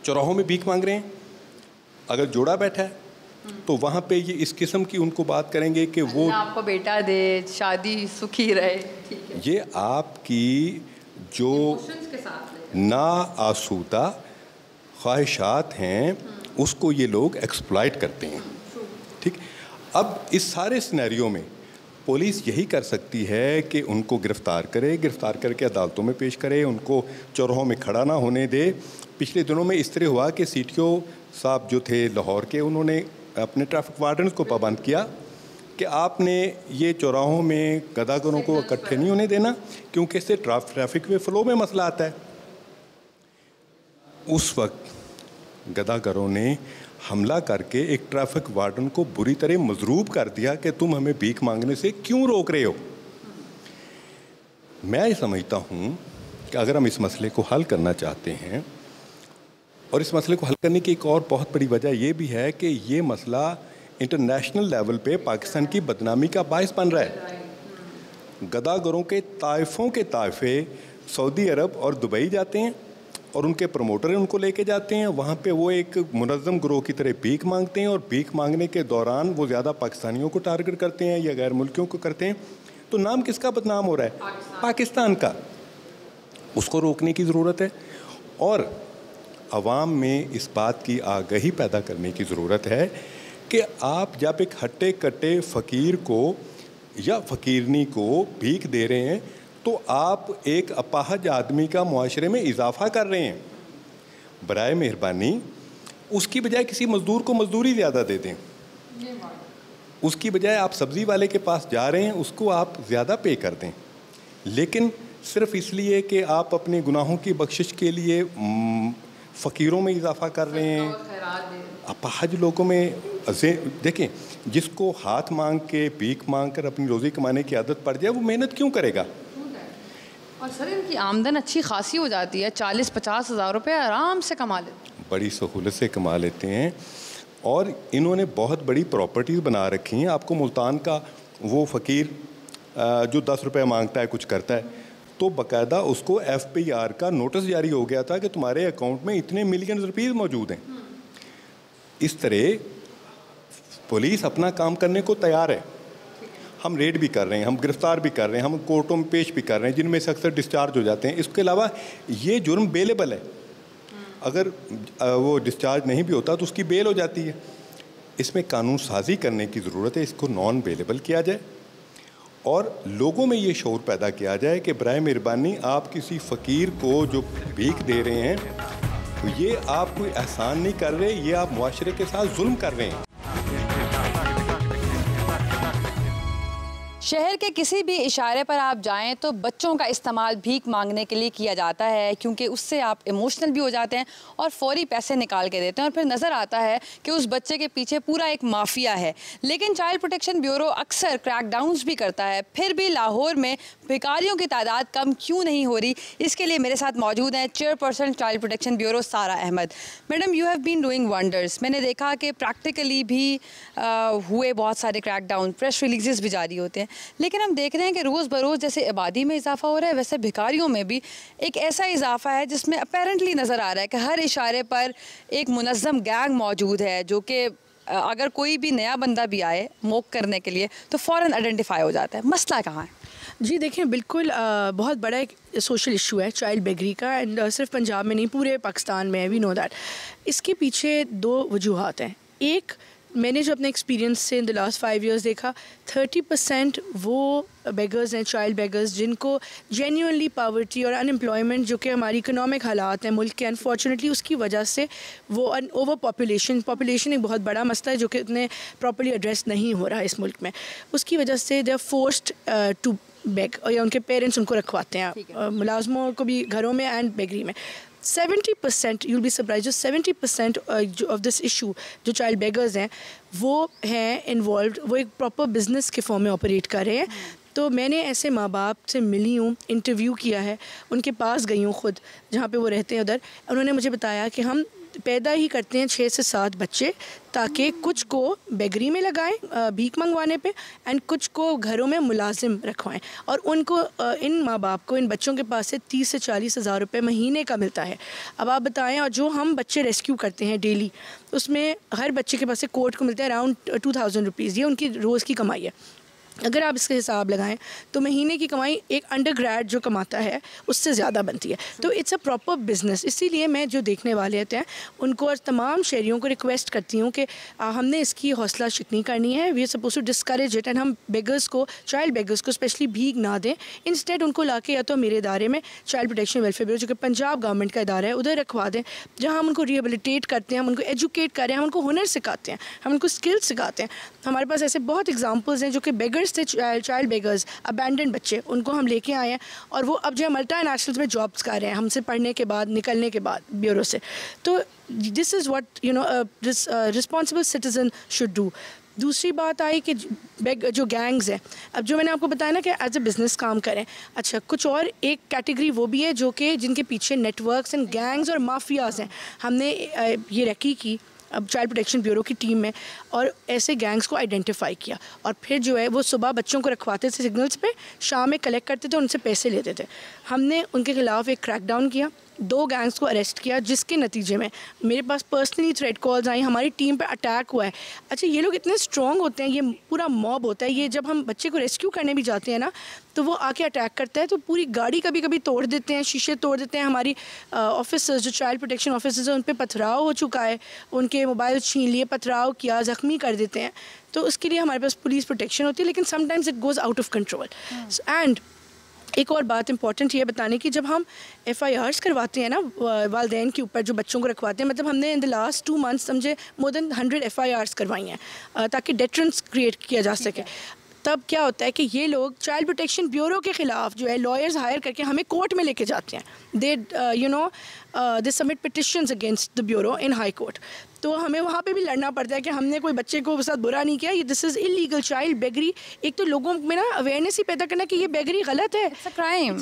चौराहों में भीख मांग रहे हैं, अगर जोड़ा बैठा है तो वहाँ पे ये इस किस्म की उनको बात करेंगे कि वो आपको बेटा दे, शादी सुखी रहे। ठीक है। ये आपकी जो ना आसूदा ख्वाहिशात हैं उसको ये लोग एक्सप्लॉइट करते हैं। ठीक। अब इस सारे सिनेरियो में पुलिस यही कर सकती है कि उनको गिरफ़्तार करके अदालतों में पेश करे, उनको चौराहों में खड़ा ना होने दे। पिछले दिनों में इस तरह हुआ कि CTO साहब जो थे लाहौर के, उन्होंने अपने ट्रैफिक वार्डन को पाबंद किया कि आपने ये चौराहों में गदागरों को इकट्ठे नहीं होने देना, क्योंकि इससे ट्रैफिक में फ़्लो में मसला आता है। उस वक्त गदागरों ने हमला करके एक ट्रैफिक वार्डन को बुरी तरह मजरूब कर दिया कि तुम हमें भीख मांगने से क्यों रोक रहे हो। मैं ये समझता हूँ कि अगर हम इस मसले को हल करना चाहते हैं, और इस मसले को हल करने की एक और बहुत बड़ी वजह यह भी है कि ये मसला इंटरनेशनल लेवल पे पाकिस्तान की बदनामी का बायस बन रहा है। गदागरों के ताइफ़ों के ताइफ़े सऊदी अरब और दुबई जाते हैं, और उनके प्रमोटर उनको लेके जाते हैं। वहाँ पे वो एक मुनज़्ज़म गिरोह की तरह भीख मांगते हैं, और भीख मांगने के दौरान वो ज़्यादा पाकिस्तानियों को टारगेट करते हैं या गैर मुल्कियों को करते हैं। तो नाम किसका बदनाम हो रहा है? पाकिस्तान का। उसको रोकने की ज़रूरत है और आवाम में इस बात की आगाही पैदा करने की ज़रूरत है कि आप जब एक हट्टे कट्टे फ़कीर को या फ़कीरनी को भीख दे रहे हैं तो आप एक अपाहज आदमी का मुआशरे में इजाफ़ा कर रहे हैं। बराए मेहरबानी उसकी बजाय किसी मज़दूर को मज़दूरी ज़्यादा दे दें। उसकी बजाय आप सब्ज़ी वाले के पास जा रहे हैं, उसको आप ज़्यादा पे कर दें। लेकिन सिर्फ़ इसलिए कि आप अपने गुनाहों की बख्शिश के लिए फ़कीरों में इजाफ़ा कर रहे हैं, अपाहज लोगों में देखें, जिसको हाथ मांग के भीख मांग कर अपनी रोज़ी कमाने की आदत पड़ जाए वो मेहनत क्यों करेगा? और सर इनकी आमदन अच्छी खासी हो जाती है, 40-50 हज़ार रुपये आराम से कमा लेते हैं, बड़ी सहूलत से कमा लेते हैं। और इन्होंने बहुत बड़ी प्रॉपर्टीज़ बना रखी हैं। आपको मुल्तान का वो फ़कीर जो 10 रुपये मांगता है, कुछ करता है, तो बाकायदा उसको FPR का नोटिस जारी हो गया था कि तुम्हारे अकाउंट में इतने मिलियन रुपीज़ मौजूद हैं। इस तरह पुलिस अपना काम करने को तैयार है। हम रेड भी कर रहे हैं, हम गिरफ़्तार भी कर रहे हैं, हम कोर्टों में पेश भी कर रहे हैं, जिनमें से अक्सर डिस्चार्ज हो जाते हैं। इसके अलावा ये जुर्म बेलेबल है, अगर वो डिस्चार्ज नहीं भी होता तो उसकी बेल हो जाती है। इसमें कानून साजी करने की ज़रूरत है, इसको नॉन बेलेबल किया जाए और लोगों में ये शऊर पैदा किया जाए कि बराए मेहरबानी आप किसी फ़कीर को जो भीख दे रहे हैं तो ये आप कोई एहसान नहीं कर रहे, ये आप मुआशरे के साथ जुल्म कर रहे हैं। शहर के किसी भी इशारे पर आप जाएं तो बच्चों का इस्तेमाल भीख मांगने के लिए किया जाता है, क्योंकि उससे आप इमोशनल भी हो जाते हैं और फौरी पैसे निकाल के देते हैं और फिर नज़र आता है कि उस बच्चे के पीछे पूरा एक माफिया है। लेकिन चाइल्ड प्रोटेक्शन ब्यूरो अक्सर क्रैकडाउन्स भी करता है, फिर भी लाहौर में भिखारियों की तादाद कम क्यों नहीं हो रही? इसके लिए मेरे साथ मौजूद हैं chairperson child protection bureau Sara Ahmad. Madam, you have been doing wonders. मैंने देखा कि प्रैक्टिकली भी हुए बहुत सारे क्रैकडाउन, प्रेस रिलीजेस भी जारी होते हैं, लेकिन हम देख रहे हैं कि रोज़ बरोज़ जैसे आबादी में इजाफा हो रहा है वैसे भिखारियों में भी एक ऐसा इजाफा है जिसमें अपेरेंटली नज़र आ रहा है कि हर इशारे पर एक मुनज़्ज़म गैंग मौजूद है जो कि अगर कोई भी नया बंदा भी आए मोक करने के लिए तो फ़ौरन आइडेंटिफाई हो जाता है। मसला कहाँ है? जी देखिए, बिल्कुल बहुत बड़ा एक सोशल इशू है चाइल्ड बेगरी का, एंड सिर्फ पंजाब में नहीं पूरे पाकिस्तान में है, वी नो दैट। इसके पीछे दो वजूहात हैं। एक, मैंने जो अपने एक्सपीरियंस से इन द लास्ट 5 years देखा, 30% वो बेगर्स हैं, चाइल्ड बेगर्स, जिनको जेन्युइनली पावर्टी और अनएम्प्लॉयमेंट जो कि हमारी इकोनॉमिक हालात हैं मुल्क के, अनफॉर्चुनेटली उसकी वजह से वो ओवर पॉपुलेशन एक बहुत बड़ा मसला है जो कि इतने प्रॉपर्ली एड्रेस नहीं हो रहा है इस मुल्क में। उसकी वजह से they are forced to beg, या उनके पेरेंट्स उनको रखवाते हैं, मुलाजमों को भी घरों में एंड बेगरी में। 70%, you'll be surprised, जो 70% ऑफ दिस इशू जो चाइल्ड बेगर्स हैं वो हैं इन्वॉल्व, वो एक प्रॉपर बिजनेस के फॉर्म में ऑपरेट कर रहे हैं। तो मैंने ऐसे माँ बाप से मिली हूँ, इंटरव्यू किया है, उनके पास गई हूँ खुद जहाँ पे वो रहते हैं उधर। उन्होंने मुझे बताया कि हम पैदा ही करते हैं 6 से 7 बच्चे ताकि कुछ को बेगरी में लगाएं भीख मंगवाने पे एंड कुछ को घरों में मुलाजिम रखवाएं, और उनको इन माँ बाप को इन बच्चों के पास से 30 से 40 हज़ार रुपये महीने का मिलता है। अब आप बताएं, और जो हम बच्चे रेस्क्यू करते हैं डेली, उसमें हर बच्चे के पास से कोर्ट को मिलता है अराउंड 2000 रुपीज़। ये उनकी रोज़ की कमाई है। अगर आप इसके हिसाब लगाएं तो महीने की कमाई एक अंडरग्रेड जो कमाता है उससे ज़्यादा बनती है। तो इट्स अ प्रॉपर बिजनेस। इसीलिए मैं जो देखने वाले होते हैं उनको और तमाम शहरियों को रिक्वेस्ट करती हूँ कि हमने इसकी हौसला शिकनी करनी है। We are suppose to discourage it, and हम बेगर्स को, चाइल्ड बेगर्स को स्पेशली भीख ना दें। इंस्टेड उनको लाके या तो मेरे इदारे में चाइल्ड प्रोटेक्शन वेलफेयर ब्यूरो जो कि पंजाब गवर्नमेंट का इदारा है उधर रखवा दें, जहाँ हम उनको रिहेबिलिटेट करते हैं, हम उनको एजुकेट कर रहे हैं, हम उनको हुनर सिखाते हैं, हम उनको स्किल्स सिखाते हैं। हमारे पास ऐसे बहुत एग्जाम्पल्स हैं जो कि बेगर्स थे, चाइल्ड बेगर्स, अबैंडन बच्चे, उनको हम लेके आए हैं और वो अब जो है मल्टीनेशनल्स में जॉब्स कर रहे हैं हमसे पढ़ने के बाद, निकलने के बाद ब्यूरो से। तो this is what this responsible citizen should do. दूसरी बात आई कि जो गैंग्स हैं, अब जो मैंने आपको बताया ना कि एज ए बिज़नेस काम करें, अच्छा कुछ और एक कैटेगरी वो भी है जो कि जिनके पीछे नेटवर्क्स एंड गैंग्स और माफियाज़ हैं। हमने ये रखी की अब चाइल्ड प्रोटेक्शन ब्यूरो की टीम में, और ऐसे गैंग्स को आइडेंटिफाई किया, और फिर जो है वो सुबह बच्चों को रखवाते थे सिग्नल्स पे, शाम में कलेक्ट करते थे, उनसे पैसे लेते थे। हमने उनके खिलाफ एक क्रैकडाउन किया, 2 गैंग्स को अरेस्ट किया, जिसके नतीजे में मेरे पास पर्सनली थ्रेट कॉल्स आई, हमारी टीम पे अटैक हुआ है। अच्छा, ये लोग इतने स्ट्रॉन्ग होते हैं, ये पूरा मॉब होता है, ये जब हम बच्चे को रेस्क्यू करने भी जाते हैं ना तो वो आके अटैक करता है, तो पूरी गाड़ी कभी कभी तोड़ देते हैं, शीशे तोड़ देते हैं। हमारी ऑफिसर्स जो चाइल्ड प्रोटेक्शन ऑफिसर्स हैं उन पे पथराव हो चुका है, उनके मोबाइल छीन लिए, पथराव किया, ज़ख्मी कर देते हैं। तो उसके लिए हमारे पास पुलिस प्रोटेक्शन होती है, लेकिन sometimes it goes out of control. And एक और बात इंपॉर्टेंट ये बताने की, जब हम FIRs करवाते हैं ना वालिदैन के ऊपर जो बच्चों को रखवाते हैं, मतलब हमने इन द लास्ट 2 मंथ्स समझे मोर देन 100 FIRs करवाई हैं ताकि डेटरेंस क्रिएट किया जा सके। तब क्या होता है कि ये लोग चाइल्ड प्रोटेक्शन ब्यूरो के ख़िलाफ़ जो है लॉयर्स हायर करके हमें कोर्ट में लेके जाते हैं। They submit petitions against the bureau in high court. तो हमें वहाँ पे भी लड़ना पड़ता है कि हमने कोई बच्चे को साथ बुरा नहीं किया, ये this is illegal child beggary. एक तो लोगों में ना अवेयरनेस ही पैदा करना कि ये बेगरी गलत है, it's a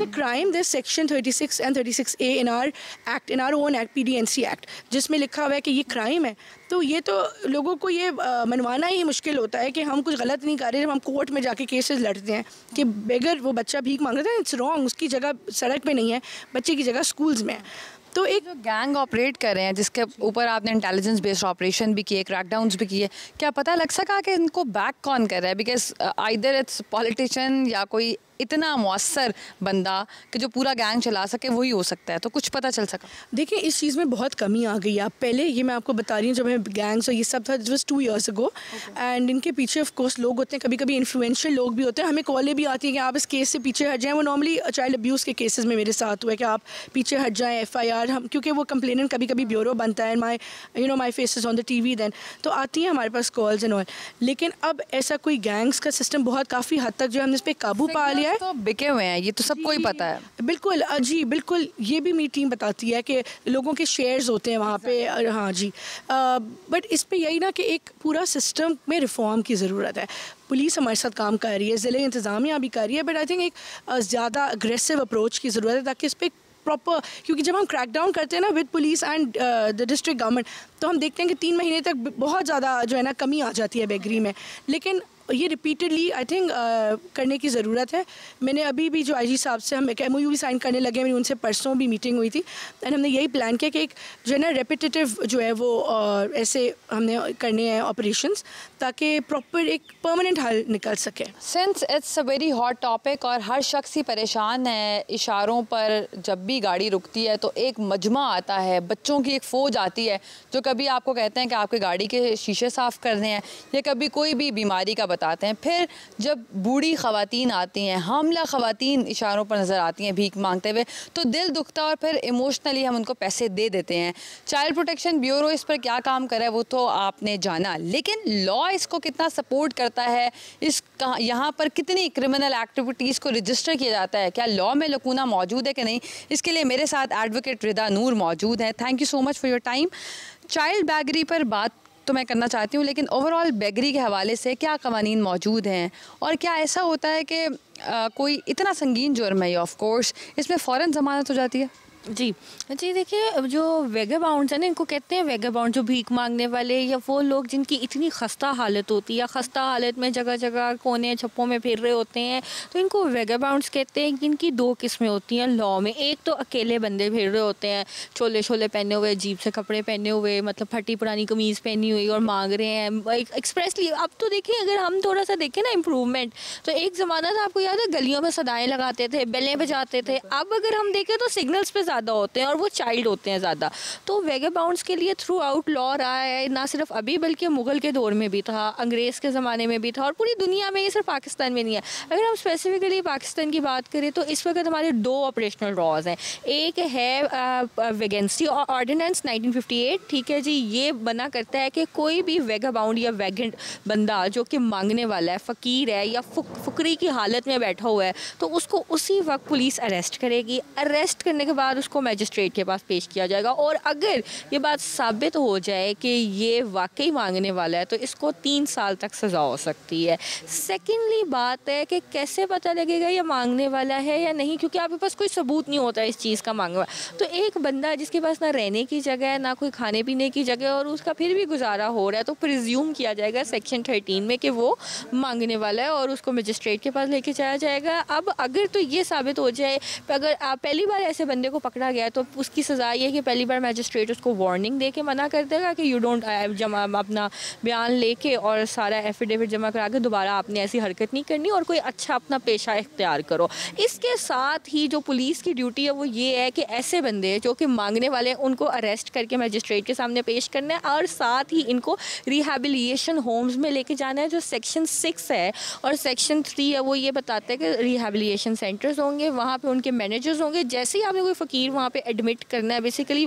crime. This section 36 and 36A in our act, in our own act, PDNC act, जिसमें लिखा हुआ है कि ये क्राइम है। तो ये तो लोगों को ये मनवाना ही मुश्किल होता है कि हम कुछ गलत नहीं कर रहे जब हम कोर्ट में जाके केसेस लड़ते हैं कि बेगर वो बच्चा भीख मांग रहा है, इट्स रॉन्ग, उसकी जगह सड़क पे नहीं है, बच्चे की जगह स्कूल्स में है। तो एक जो गैंग ऑपरेट कर रहे हैं जिसके ऊपर आपने इंटेलिजेंस बेस्ड ऑपरेशन भी किए, क्रैकडाउन्स भी किए, क्या पता लग सका कि इनको बैक कौन कर रहा है? बिकॉज आइदर इट्स पॉलिटिशियन या कोई इतना मौसर बंदा कि जो पूरा गैंग चला सके वही हो सकता है, तो कुछ पता चल सका? देखिए, इस चीज़ में बहुत कमी आ गई है। आप पहले ये मैं आपको बता रही हूँ, जब मैं गैंग्स और ये सब था, it was 2 years ago, and इनके पीछे ऑफ कोर्स लोग होते हैं, कभी कभी इन्फ्लुएंशियल लोग भी होते हैं। हमें कॉलें भी आती हैं कि आप इस केस से पीछे हट जाएँ। वो नॉर्मली चाइल्ड अब्यूज़ के केसेस में मेरे साथ हुआ है कि आप पीछे हट जाएँ, FIR हम, क्योंकि वो कंप्लेनेंट कभी कभी ब्यूरो बनता है, my face is on the TV then, तो आती हैं हमारे पास कॉल्स एंड ऑल। लेकिन अब ऐसा कोई गैंग्स का सिस्टम बहुत काफ़ी हद तक जो हमने इस पर काबू पा लिया है। तो बिके हुए हैं, ये तो सबको ही पता है। बिल्कुल जी, बिल्कुल, ये भी मेरी टीम बताती है कि लोगों के शेयर्स होते हैं वहाँ पे। हाँ जी, बट इस पे यही ना कि एक पूरा सिस्टम में रिफॉर्म की ज़रूरत है। पुलिस हमारे साथ काम कर रही है, ज़िले इंतज़ामिया भी कर रही है, बट आई थिंक एक ज़्यादा अग्रेसिव अप्रोच की ज़रूरत है ताकि इस पर प्रॉपर, क्योंकि जब हम क्रैकडाउन करते हैं ना with police and the district government, तो हम देखते हैं कि 3 महीने तक बहुत ज़्यादा जो है ना कमी आ जाती है बेगरी में। लेकिन ये रिपीटेडली आई थिंक करने की ज़रूरत है। मैंने अभी भी जो IG साहब से हम एक MOU भी साइन करने लगे, मेरी उनसे परसों भी मीटिंग हुई थी, एंड हमने यही प्लान किया कि एक जो है ना रेपिटेटिव जो है वो ऐसे हमने करने हैं ऑपरेशंस, ताकि प्रॉपर एक परमानेंट हल निकल सके। Since it's a very hot topic और हर शख्स ही परेशान है, इशारों पर जब भी गाड़ी रुकती है तो एक मजमा आता है, बच्चों की एक फ़ौज आती है जो कभी आपको कहते हैं कि आपके गाड़ी के शीशे साफ़ करने हैं, या कभी कोई भी बीमारी का बताते हैं। फिर जब बूढ़ी ख़वातीन आती हैं, हामला ख़वातीन इशारों पर नज़र आती हैं भीख मांगते हुए, तो दिल दुखता और फिर इमोशनली हम उनको पैसे दे देते हैं। चाइल्ड प्रोटेक्शन ब्यूरो इस पर क्या काम कर रहा है वो तो आपने जाना, लेकिन लॉ इसको कितना सपोर्ट करता है, यहाँ पर कितनी क्रिमिनल एक्टिविटीज़ को रजिस्टर किया जाता है, क्या लॉ में लकूना मौजूद है कि नहीं? इसके लिए मेरे साथ एडवोकेट रिदा नूर मौजूद हैं। Thank you so much for your time. Child beggary पर बात तो मैं करना चाहती हूँ, लेकिन ओवरऑल बेगरी के हवाले से क्या कवानीन मौजूद हैं, और क्या ऐसा होता है कि कोई इतना संगीन जुर्म है, ऑफ कोर्स इसमें फ़ौरन ज़मानत हो जाती है? जी देखिए, जो वेगाबाउंड्स हैं ना, इनको कहते हैं वेगाबाउंड, जो भीख मांगने वाले या वो लोग जिनकी इतनी खस्ता हालत होती है या खस्ता हालत में जगह जगह कोने छप्पों में फिर रहे होते हैं, तो इनको वेगाबाउंड्स कहते हैं। इनकी 2 किस्में होती हैं लॉ में। एक तो अकेले बंदे फिर रहे होते हैं, छोले छोले पहने हुए, अजीब से कपड़े पहने हुए, मतलब फटी पुरानी कमीज़ पहनी हुई और मांग रहे हैं एक्सप्रेसली। अब तो देखिए, अगर हम थोड़ा सा देखें ना इम्प्रूवमेंट, तो एक ज़माना था, आपको याद है, गलियों में सदाएँ लगाते थे, बेलें बजाते थे। अब अगर हम देखें तो सिग्नल्स पे ज़्यादा होते हैं और वो चाइल्ड होते हैं ज़्यादा। तो वेगाबाउंड्स के लिए थ्रू आउट लॉ रहा है, ना सिर्फ अभी बल्कि मुग़ल के दौर में भी था, अंग्रेज़ के ज़माने में भी था, और पूरी दुनिया में, ये सिर्फ पाकिस्तान में नहीं है। अगर हम स्पेसिफिकली पाकिस्तान की बात करें तो इस वक्त हमारे 2 ऑपरेशनल लॉज हैं। एक है वेगेंसी ऑर्डिनेंस 1958, ठीक है जी, ये बना करता है कि कोई भी वेगाबाउंड या वैगेंट बंदा जो कि मांगने वाला है, फ़कीर है या फुकरी की हालत में बैठा हुआ है, तो उसको उसी वक्त पुलिस अरेस्ट करेगी। अरेस्ट करने के बाद उसको मजिस्ट्रेट के पास पेश किया जाएगा, और अगर ये बात साबित हो जाए कि ये वाकई मांगने वाला है तो इसको 3 साल तक सज़ा हो सकती है। सेकेंडली बात है कि कैसे पता लगेगा ये मांगने वाला है या नहीं, क्योंकि आपके पास कोई सबूत नहीं होता इस चीज़ का मांगने वाला। तो एक बंदा जिसके पास ना रहने की जगह है, ना कोई खाने पीने की जगह, और उसका फिर भी गुजारा हो रहा है, तो प्रिज्यूम किया जाएगा सेक्शन 13 में कि वो मांगने वाला है और उसको मजिस्ट्रेट के पास लेके जाया जाएगा। अब अगर तो ये साबित हो जाए, अगर आप पहली बार ऐसे बंदे को पकड़ा गया तो उसकी सज़ा ये है कि पहली बार मैजिस्ट्रेट उसको वार्निंग दे के मना कर देगा कि यू डोंट जमा अपना बयान लेके और सारा एफिडेविट जमा करा के दोबारा आपने ऐसी हरकत नहीं करनी और कोई अच्छा अपना पेशा इख्तियार करो। इसके साथ ही जो पुलिस की ड्यूटी है वो ये है कि ऐसे बंदे जो कि मांगने वाले हैं उनको अरेस्ट करके मैजिस्ट्रेट के सामने पेश करना है और साथ ही इनको रिहैबिलिटेशन होम्स में लेके जाना है। जो सेक्शन 6 है और सेक्शन 3 है वो ये बताता है कि रिहैबिलिटेशन सेंटर्स होंगे, वहाँ पे उनके मैनेजर्स होंगे। जैसे ही आपने कोई फ़कीर वहाँ पे एडमिट करना है, बेसिकली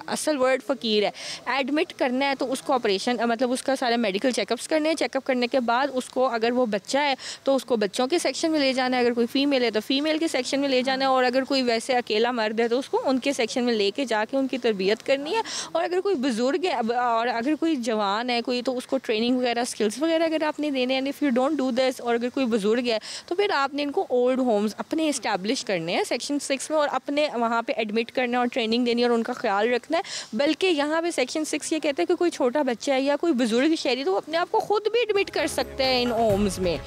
असल वर्ड फ़कीर है, एडमिट करना है तो उसको ऑपरेशन मतलब उसका सारे मेडिकल चेकअप्स करने हैं। चेकअप करने के बाद उसको अगर वो बच्चा है तो उसको बच्चों के सेक्शन में ले जाना है, अगर कोई फ़ीमेल है तो फ़ीमेल के सेक्शन में ले जाना है और अगर कोई वैसे अकेला मर्द है तो उसको उनके सेक्शन में लेके जाके उनकी तरबियत करनी है। और अगर कोई बुज़ुर्ग है और अगर कोई जवान है कोई तो उसको ट्रेनिंग वगैरह स्किल्स वगैरह अगर आपने देने हैं। If you don't do this और अगर कोई बुज़ुर्ग है तो फिर आपने इनको ओल्ड होम्स अपने इस्टेब्लिश करने हैं सेक्शन 6 में और अपने वहाँ पे एडमिट करना है और ट्रेनिंग देनी है और उनका ख्याल रखना है। बल्कि यहाँ पे सेक्शन 6 ये कहते हैं कि कोई छोटा बच्चा है या कोई बुज़ुर्ग शहरी तो वो अपने आप को खुद भी एडमिट कर सकते हैं इन होम्स में।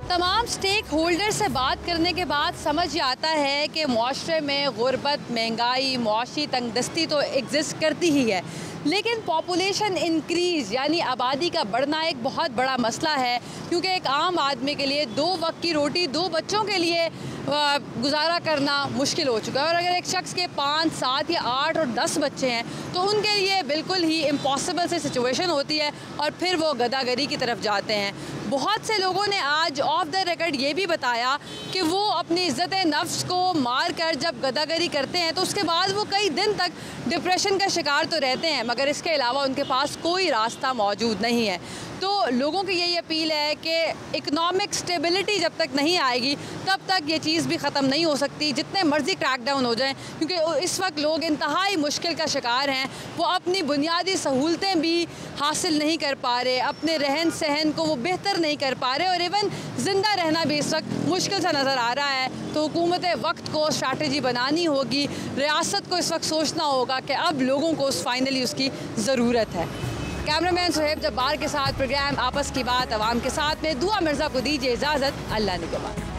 तमाम स्टेक होल्डर से बात करने के बाद समझ आता है कि मुआशरे में गुर्बत, महंगाई, मुआशी तंगदस्ती तो एग्जिस्ट करती ही है, लेकिन पॉपुलेशन इंक्रीज़ यानी आबादी का बढ़ना एक बहुत बड़ा मसला है। क्योंकि एक आम आदमी के लिए 2 वक्त की रोटी 2 बच्चों के लिए गुजारा करना मुश्किल हो चुका है और अगर एक शख्स के 5, 7 या 8 और 10 बच्चे हैं तो उनके लिए बिल्कुल ही इम्पॉसिबल सी सिचुएशन होती है और फिर वो गदागरी की तरफ जाते हैं। बहुत से लोगों ने आज ऑफ द रिकॉर्ड ये भी बताया कि वो अपनी इज़्ज़त नफ्स को मार कर जब गदागरी करते हैं तो उसके बाद वो कई दिन तक डिप्रेशन का शिकार तो रहते हैं, मगर इसके अलावा उनके पास कोई रास्ता मौजूद नहीं है। तो लोगों की यही अपील है कि इकनॉमिक स्टेबिलिटी जब तक नहीं आएगी तब तक ये चीज़ भी ख़त्म नहीं हो सकती, जितने मर्ज़ी क्रैकडाउन हो जाएं, क्योंकि इस वक्त लोग इंतहाई मुश्किल का शिकार हैं। वो अपनी बुनियादी सहूलतें भी हासिल नहीं कर पा रहे, अपने रहन सहन को वो बेहतर नहीं कर पा रहे और इवन ज़िंदा रहना भी इस वक्त मुश्किल सा नज़र आ रहा है। तो हुकूमत वक्त को स्ट्रैटेजी बनानी होगी, रियासत को इस वक्त सोचना होगा कि अब लोगों को फाइनली उसकी ज़रूरत है। कैमरामैन सुहेब जब्बार के साथ प्रोग्राम आपस की बात अवाम के साथ में दुआ मिर्ज़ा को दीजिए इजाज़त। अल्लाह निगहबान।